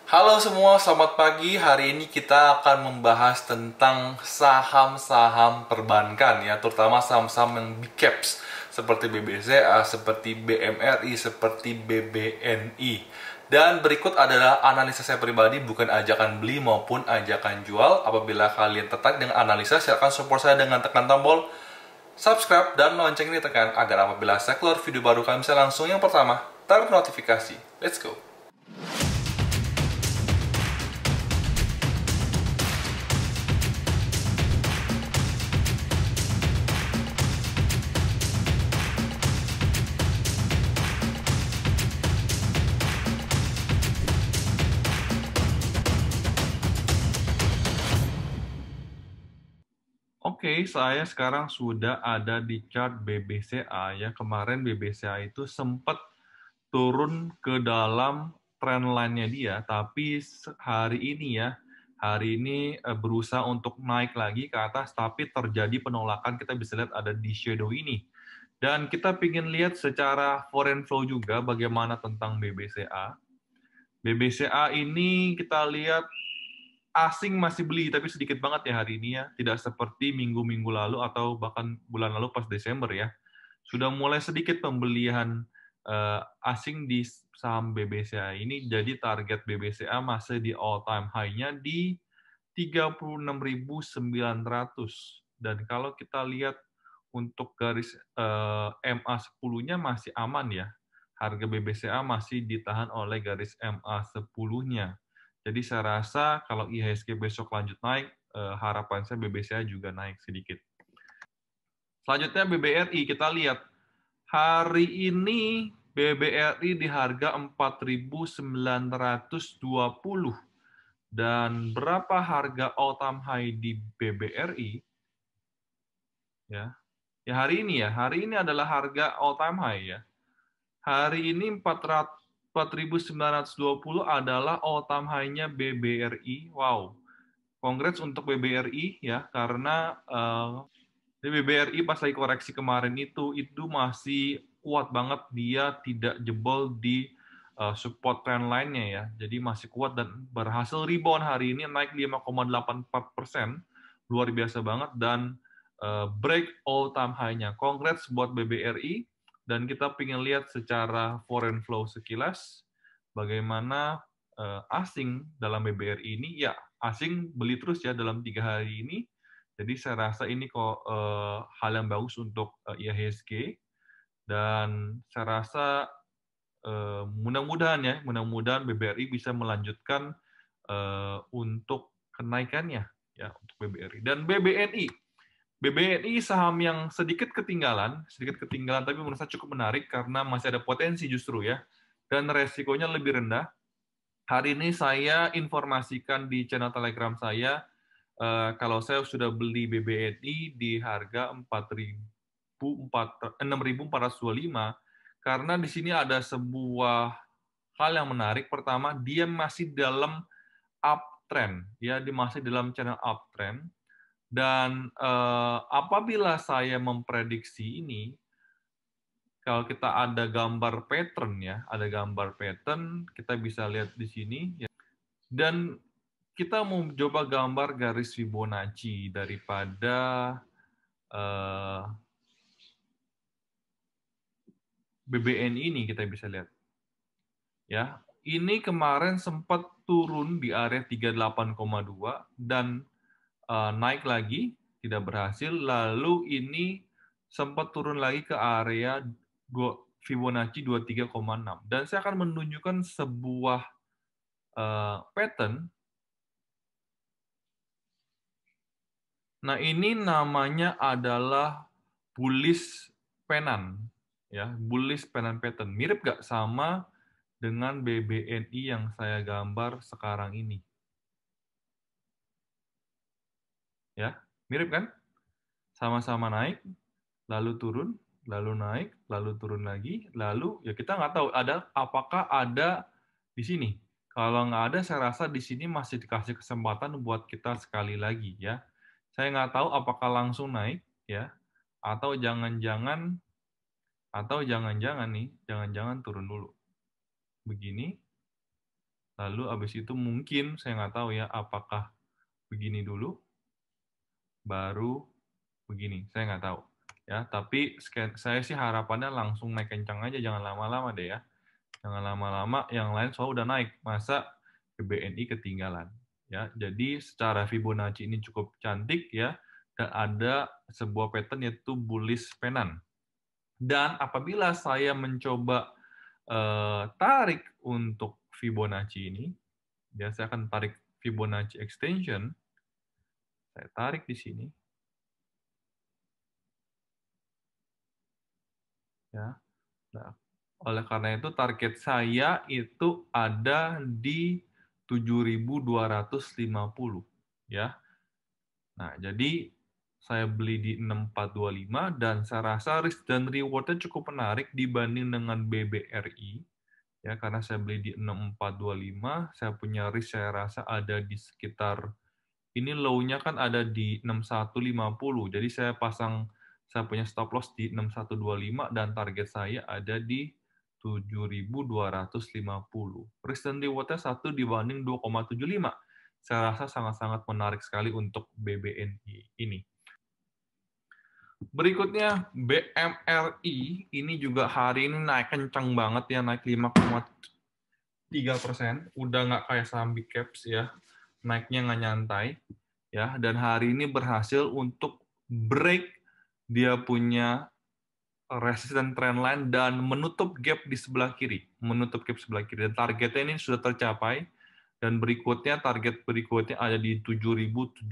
Halo semua, selamat pagi. Hari ini kita akan membahas tentang saham-saham perbankan ya, terutama saham-saham yang big caps seperti BBCA, seperti BMRI, seperti BBNI. Dan berikut adalah analisa saya pribadi, bukan ajakan beli maupun ajakan jual. Apabila kalian tertarik dengan analisa, silakan support saya dengan tekan tombol subscribe dan lonceng ini tekan agar apabila saya keluar video baru kalian bisa langsung yang pertama ternotifikasi. Let's go. Oke, saya sekarang sudah ada di chart BBCA ya. Kemarin BBCA itu sempat turun ke dalam trendline-nya dia, tapi hari ini ya, hari ini berusaha untuk naik lagi ke atas, tapi terjadi penolakan. Kita bisa lihat ada di shadow ini. Dan kita ingin lihat secara foreign flow juga bagaimana tentang BBCA. BBCA ini kita lihat asing masih beli, tapi sedikit banget ya hari ini ya. Tidak seperti minggu-minggu lalu atau bahkan bulan lalu pas Desember ya. Sudah mulai sedikit pembelian asing di saham BBCA ini, jadi target BBCA masih di all time high-nya di 36.900. Dan kalau kita lihat untuk garis MA10-nya masih aman ya. Harga BBCA masih ditahan oleh garis MA10-nya. Jadi saya rasa kalau IHSG besok lanjut naik, harapan saya BBCA juga naik sedikit. Selanjutnya BBRI, kita lihat. Hari ini BBRI di harga 4.920. Dan berapa harga all time high di BBRI? Ya, hari ini ya. Hari ini adalah harga all time high ya. Hari ini 4.920 adalah all time high-nya BBRI. Wow. Congrats untuk BBRI ya, karena BBRI pas lagi koreksi kemarin itu masih kuat banget, dia tidak jebol di support trend line-nya ya. Jadi masih kuat dan berhasil rebound hari ini naik 5,84%. Luar biasa banget dan break all time high-nya. Congrats buat BBRI dan kita pengen lihat secara foreign flow sekilas bagaimana asing dalam BBRI ini ya, asing beli terus ya dalam 3 hari ini. Jadi saya rasa ini kok hal yang bagus untuk IHSG dan saya rasa mudah-mudahan BBRI bisa melanjutkan untuk kenaikannya ya untuk BBRI dan BBNI. BBNI saham yang sedikit ketinggalan tapi menurut saya cukup menarik karena masih ada potensi justru ya dan resikonya lebih rendah. Hari ini saya informasikan di channel Telegram saya kalau saya sudah beli BBNI di harga 6.425 karena di sini ada sebuah hal yang menarik. Pertama, dia masih dalam uptrend, ya, dia masih dalam channel uptrend. Dan apabila saya memprediksi ini, kalau kita ada gambar pattern ya, ada gambar pattern, kita bisa lihat di sini. Ya. Dan kita mau coba gambar garis Fibonacci daripada BBNI ini kita bisa lihat. Ya, ini kemarin sempat turun di area 38,2 dan naik lagi, tidak berhasil. Lalu ini sempat turun lagi ke area Fibonacci 23,6. Dan saya akan menunjukkan sebuah pattern. Nah, ini namanya adalah bullish pennant. Ya, bullish pennant pattern. Mirip nggak sama dengan BBNI yang saya gambar sekarang ini? Ya, mirip kan? Sama-sama naik, lalu turun, lalu naik, lalu turun lagi, lalu ya kita nggak tahu apakah ada di sini. Kalau nggak ada, saya rasa di sini masih dikasih kesempatan buat kita sekali lagi ya. Saya nggak tahu apakah langsung naik ya, atau jangan-jangan nih, jangan-jangan turun dulu. Begini, Lalu habis itu mungkin saya nggak tahu ya apakah begini dulu baru begini, saya nggak tahu ya. Tapi saya sih harapannya langsung naik kencang aja, jangan lama-lama deh ya. Jangan lama-lama, yang lain soal udah naik, masa BBNI ketinggalan ya. Jadi secara Fibonacci ini cukup cantik ya, dan ada sebuah pattern yaitu bullish pennant. Dan apabila saya mencoba tarik untuk Fibonacci ini, ya saya akan tarik Fibonacci extension, saya tarik di sini, ya. Nah, oleh karena itu target saya itu ada di 7.250 ya. Nah, jadi saya beli di 6425 dan saya rasa risk dan reward-nya cukup menarik dibanding dengan BBRI ya, karena saya beli di 6425, saya punya risk saya rasa ada di sekitar ini, low-nya kan ada di 6150. Jadi saya punya stop loss di 6125 dan target saya ada di 7.250. Risk dan reward-nya 1 dibanding 2,75. Saya rasa sangat-sangat menarik sekali untuk BBNI ini. Berikutnya BMRI, ini juga hari ini naik kencang banget ya, naik 5,3%. Udah nggak kayak saham big caps ya, naiknya nggak nyantai ya. Dan hari ini berhasil untuk break dia punya resisten trendline dan menutup gap di sebelah kiri, dan targetnya ini sudah tercapai. Dan berikutnya target berikutnya ada di 7.700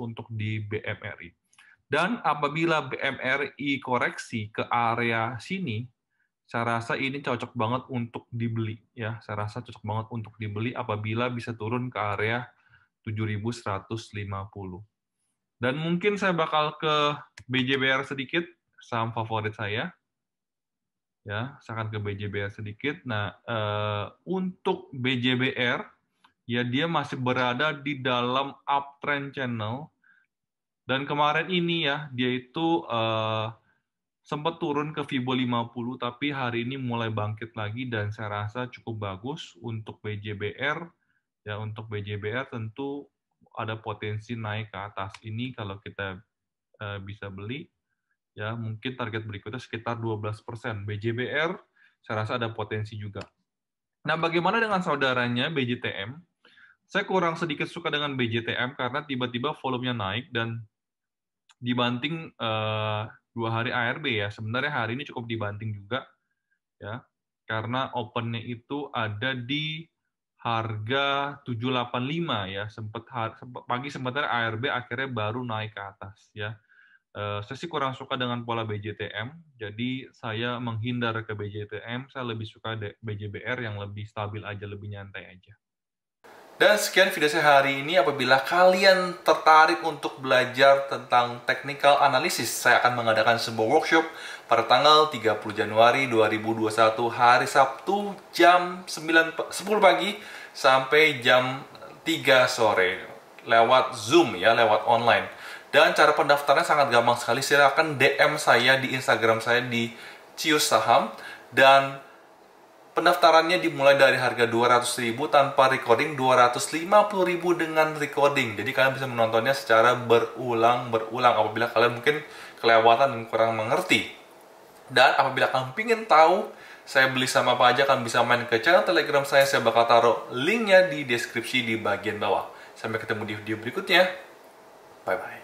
untuk di BMRI. Dan apabila BMRI koreksi ke area sini, saya rasa ini cocok banget untuk dibeli ya. Saya rasa cocok banget untuk dibeli apabila bisa turun ke area 7.150. Dan mungkin saya bakal ke BJBR sedikit, saham favorit saya. Ya, saya akan ke BJBR sedikit. Nah, untuk BJBR ya dia masih berada di dalam uptrend channel. Dan kemarin ini ya, dia itu sempat turun ke Fibo 50, tapi hari ini mulai bangkit lagi dan saya rasa cukup bagus untuk BJBR. Ya, untuk BJBR tentu ada potensi naik ke atas ini kalau kita bisa beli. Ya, mungkin target berikutnya sekitar 12%. BJBR saya rasa ada potensi juga. Nah, bagaimana dengan saudaranya BJTM? Saya kurang sedikit suka dengan BJTM karena tiba-tiba volumenya naik dan dibanting 2 hari ARB ya. Sebenarnya hari ini cukup dibanting juga ya. Karena opennya itu ada di harga 785 ya. Sempat pagi sebenarnya ARB akhirnya baru naik ke atas ya. Saya sih kurang suka dengan pola BJTM, jadi saya menghindar ke BJTM, saya lebih suka BJBR yang lebih stabil aja, lebih nyantai aja. Dan sekian video saya hari ini. Apabila kalian tertarik untuk belajar tentang technical analysis, saya akan mengadakan sebuah workshop pada tanggal 30 Januari 2021 hari Sabtu jam 10 pagi sampai jam 3 sore lewat Zoom ya, lewat online. Dan cara pendaftarannya sangat gampang sekali. Silakan DM saya di Instagram saya di Cius Saham, dan pendaftarannya dimulai dari harga 200.000 tanpa recording, 250.000 dengan recording. Jadi kalian bisa menontonnya secara berulang-berulang apabila kalian mungkin kelewatan dan kurang mengerti. Dan apabila kalian ingin tahu saya beli saham apa aja, kalian bisa main ke channel Telegram saya bakal taruh linknya di deskripsi di bagian bawah. Sampai ketemu di video berikutnya. Bye-bye.